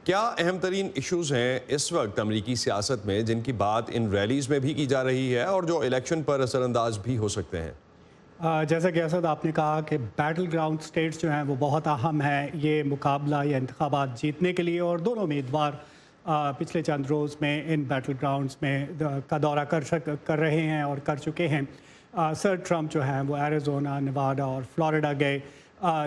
کیا اہم ترین ایشوز ہیں اس وقت امریکی سیاست میں جن کی بات ان ریلیز میں بھی کی جا رہی ہے اور جو الیکشن پر اثر انداز بھی ہو سکتے ہیں؟ جیسا کہ اسد آپ نے کہا کہ بیٹل گراؤنڈ سٹیٹس جو ہیں وہ بہت اہم ہیں یہ مقابلہ یا انتخابات جیتنے کے لیے، اور دونوں امیدوار پچھلے چند روز میں ان بیٹل گراؤنڈز میں کا دورہ کر رہے ہیں اور کر چکے ہیں۔ سر ٹرمپ جو ہیں وہ ایریزونا، نیواڈا اور فلوریڈا گئے،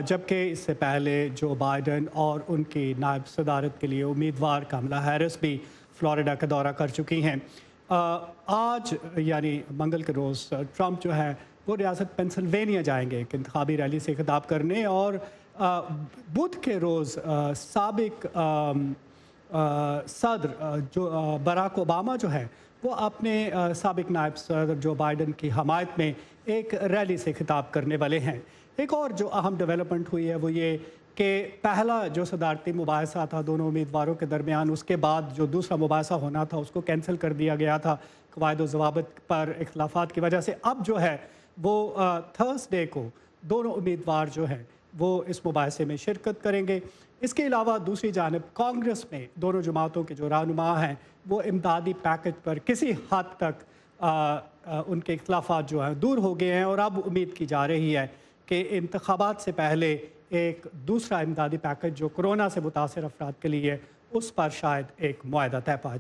جبکہ اس سے پہلے جو بائیڈن اور ان کی نائب صدارت کے لیے امیدوار کملا ہیرس بھی فلوریڈا کا دورہ کر چکی ہیں۔ آج یعنی منگل کے روز ٹرمپ جو ہے وہ ریاست پینسلوینیا جائیں گے ایک انتخابی ریلی سے خطاب کرنے، اور بدھ کے روز سابق صدر جو براک اوباما جو ہے وہ اپنے سابق نائب صدر جو بائیڈن کی حمایت میں ایک ریلی سے خطاب کرنے والے ہیں۔ ایک اور جو اہم ڈیولپمنٹ ہوئی ہے وہ یہ کہ پہلا جو صدارتی مباحثہ تھا دونوں امیدواروں کے درمیان، اس کے بعد جو دوسرا مباحثہ ہونا تھا اس کو کینسل کر دیا گیا تھا قواعد و ضوابط پر اختلافات کی وجہ سے۔ اب جو ہے وہ تھرسڈے کو دونوں امیدوار جو ہیں وہ اس مباحثے میں شرکت کریں گے۔ اس کے علاوہ دوسری جانب کانگریس میں دونوں جماعتوں کے جو رہنما ہیں وہ امدادی پیکج پر کسی حد تک ان کے اختلافات جو ہیں دور ہو گئے ہیں، اور اب امید کی جا رہی ہے کہ انتخابات سے پہلے ایک دوسرا امدادی پیکج جو کورونا سے متاثر افراد کے لیے اس پر شاید ایک معاہدہ طے پا جائے۔